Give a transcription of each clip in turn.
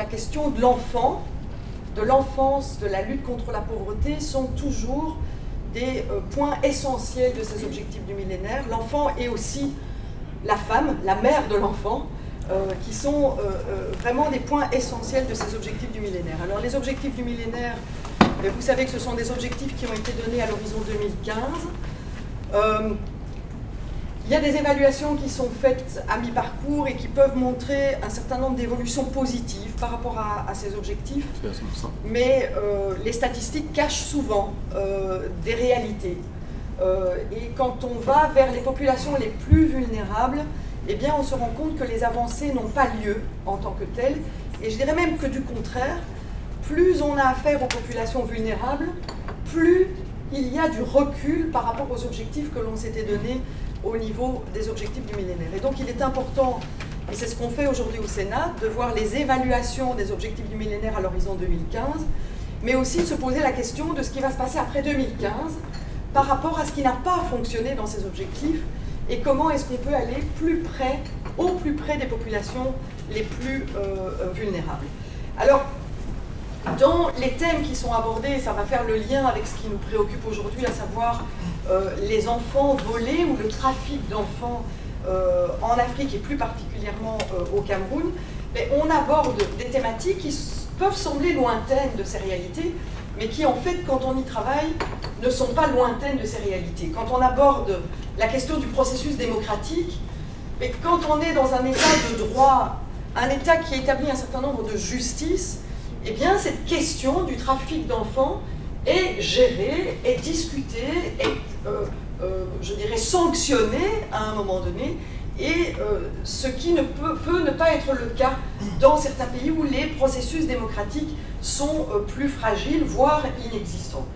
question de l'enfant, de l'enfance, de la lutte contre la pauvreté sont toujours des points essentiels de ces objectifs du millénaire. L'enfant et aussi la femme, la mère de l'enfant, qui sont vraiment des points essentiels de ces objectifs du millénaire. Alors les objectifs du millénaire, vous savez que ce sont des objectifs qui ont été donnés à l'horizon 2015. Il y a des évaluations qui sont faites à mi-parcours et qui peuvent montrer un certain nombre d'évolutions positives par rapport à ces objectifs. Mais les statistiques cachent souvent des réalités. Et quand on va vers les populations les plus vulnérables, eh bien on se rend compte que les avancées n'ont pas lieu en tant que telles. Et je dirais même que du contraire, plus on a affaire aux populations vulnérables, plus il y a du recul par rapport aux objectifs que l'on s'était donnés au niveau des objectifs du millénaire. Et donc il est important, et c'est ce qu'on fait aujourd'hui au Sénat, de voir les évaluations des objectifs du millénaire à l'horizon 2015, mais aussi de se poser la question de ce qui va se passer après 2015 par rapport à ce qui n'a pas fonctionné dans ces objectifs et comment est-ce qu'on peut aller plus près, au plus près des populations les plus vulnérables. Alors, dans les thèmes qui sont abordés, ça va faire le lien avec ce qui nous préoccupe aujourd'hui, à savoir les enfants volés ou le trafic d'enfants en Afrique et plus particulièrement au Cameroun. Mais on aborde des thématiques qui peuvent sembler lointaines de ces réalités, mais qui en fait, quand on y travaille, ne sont pas lointaines de ces réalités. Quand on aborde la question du processus démocratique, mais quand on est dans un état de droit, un état qui établit un certain nombre de justices, eh bien, cette question du trafic d'enfants est gérée, est discutée, est, je dirais, sanctionnée à un moment donné, et ce qui ne peut ne pas être le cas dans certains pays où les processus démocratiques sont plus fragiles, voire inexistants.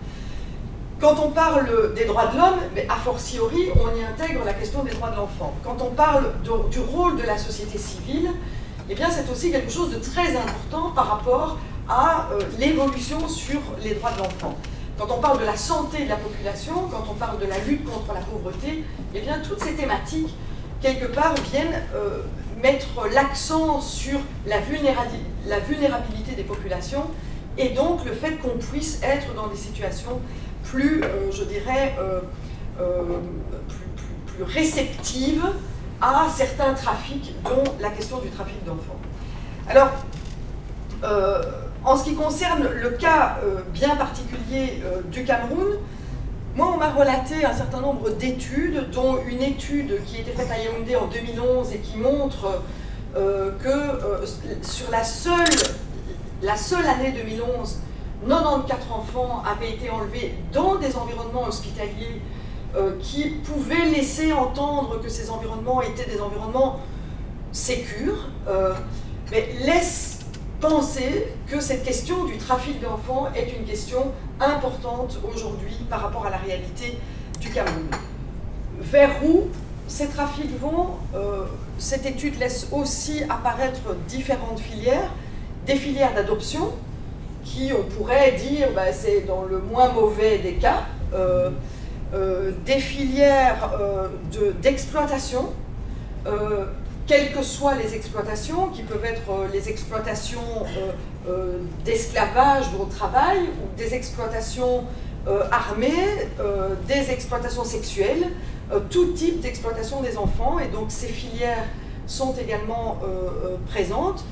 Quand on parle des droits de l'homme, a fortiori, on y intègre la question des droits de l'enfant. Quand on parle du rôle de la société civile, eh bien, c'est aussi quelque chose de très important par rapport à l'évolution sur les droits de l'enfant. Quand on parle de la santé de la population, quand on parle de la lutte contre la pauvreté, eh bien, toutes ces thématiques, quelque part, viennent mettre l'accent sur la vulnérabilité des populations et donc le fait qu'on puisse être dans des situations plus, je dirais, plus réceptives à certains trafics, dont la question du trafic d'enfants. Alors, en ce qui concerne le cas bien particulier du Cameroun, moi on m'a relaté un certain nombre d'études, dont une étude qui a été faite à Yaoundé en 2011 et qui montre que sur la seule année 2011, 94 enfants avaient été enlevés dans des environnements hospitaliers qui pouvaient laisser entendre que ces environnements étaient des environnements sécures, mais laissent penser que cette question du trafic d'enfants est une question importante aujourd'hui par rapport à la réalité du Cameroun. Vers où ces trafics vont, cette étude laisse aussi apparaître différentes filières, des filières d'adoption, qui on pourrait dire c'est dans le moins mauvais des cas, des filières d'exploitation, quelles que soient les exploitations, qui peuvent être les exploitations d'esclavage ou de travail, ou des exploitations armées, des exploitations sexuelles, tout type d'exploitation des enfants, et donc ces filières sont également présentes.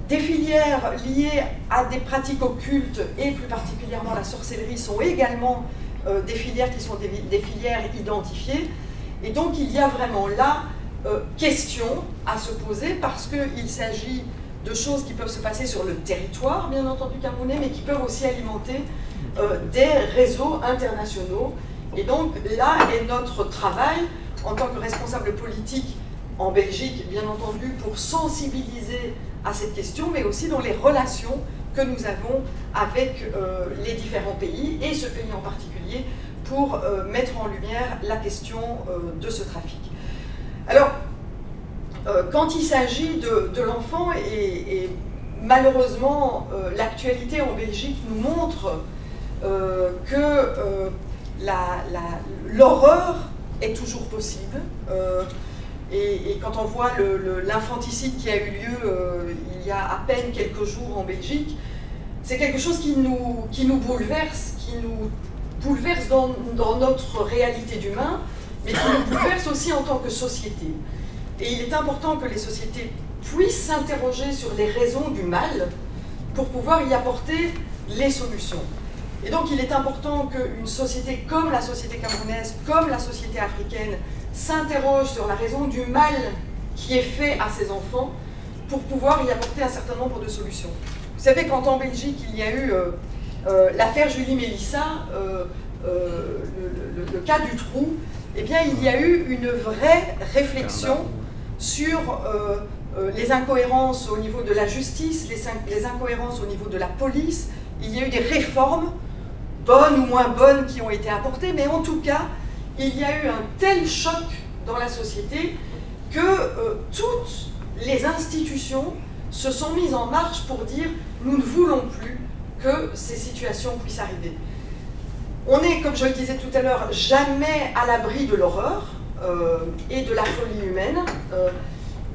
Des filières liées à des pratiques occultes, et plus particulièrement la sorcellerie, sont également des filières qui sont des filières identifiées, et donc il y a vraiment là question à se poser, parce qu'il s'agit de choses qui peuvent se passer sur le territoire, bien entendu, camerounais, mais qui peuvent aussi alimenter des réseaux internationaux. Et donc là est notre travail en tant que responsable politique en Belgique, bien entendu, pour sensibiliser à cette question, mais aussi dans les relations que nous avons avec les différents pays, et ce pays en particulier, pour mettre en lumière la question de ce trafic. Alors, quand il s'agit de l'enfant, et malheureusement l'actualité en Belgique nous montre que l'horreur est toujours possible, Et quand on voit l'infanticide qui a eu lieu il y a à peine quelques jours en Belgique, c'est quelque chose qui nous bouleverse, dans notre réalité d'humain, mais qui nous bouleverse aussi en tant que société. Et il est important que les sociétés puissent s'interroger sur les raisons du mal pour pouvoir y apporter les solutions. Et donc il est important qu'une société comme la société camerounaise, comme la société africaine, s'interroge sur la raison du mal qui est fait à ces enfants pour pouvoir y apporter un certain nombre de solutions. Vous savez, quand en Belgique il y a eu l'affaire Julie Mélissa, le cas du trou, eh bien il y a eu une vraie réflexion sur les incohérences au niveau de la justice, les incohérences au niveau de la police. Il y a eu des réformes, bonnes ou moins bonnes, qui ont été apportées, mais en tout cas, il y a eu un tel choc dans la société que toutes les institutions se sont mises en marche pour dire « nous ne voulons plus que ces situations puissent arriver ». On est, comme je le disais tout à l'heure, jamais à l'abri de l'horreur et de la folie humaine,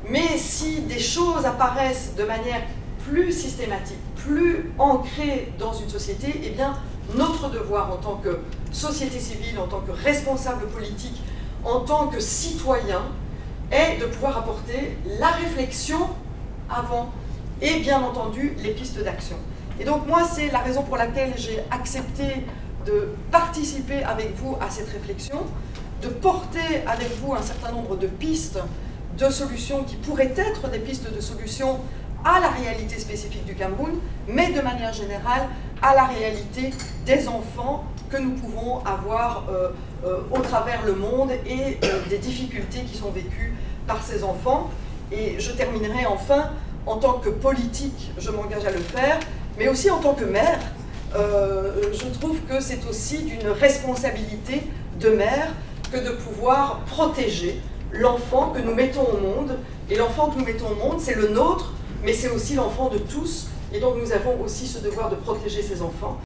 mais si des choses apparaissent de manière plus systématique, plus ancrée dans une société, eh bien, notre devoir en tant que société civile, en tant que responsable politique, en tant que citoyen, est de pouvoir apporter la réflexion avant et bien entendu les pistes d'action. Et donc moi, c'est la raison pour laquelle j'ai accepté de participer avec vous à cette réflexion, de porter avec vous un certain nombre de pistes de solutions qui pourraient être des pistes de solutions à la réalité spécifique du Cameroun, mais de manière générale à la réalité des enfants que nous pouvons avoir au travers le monde et des difficultés qui sont vécues par ces enfants. Et je terminerai enfin, en tant que politique, je m'engage à le faire, mais aussi en tant que mère, je trouve que c'est aussi d'une responsabilité de mère que de pouvoir protéger l'enfant que nous mettons au monde. Et l'enfant que nous mettons au monde, c'est le nôtre, mais c'est aussi l'enfant de tous. Et donc nous avons aussi ce devoir de protéger ces enfants.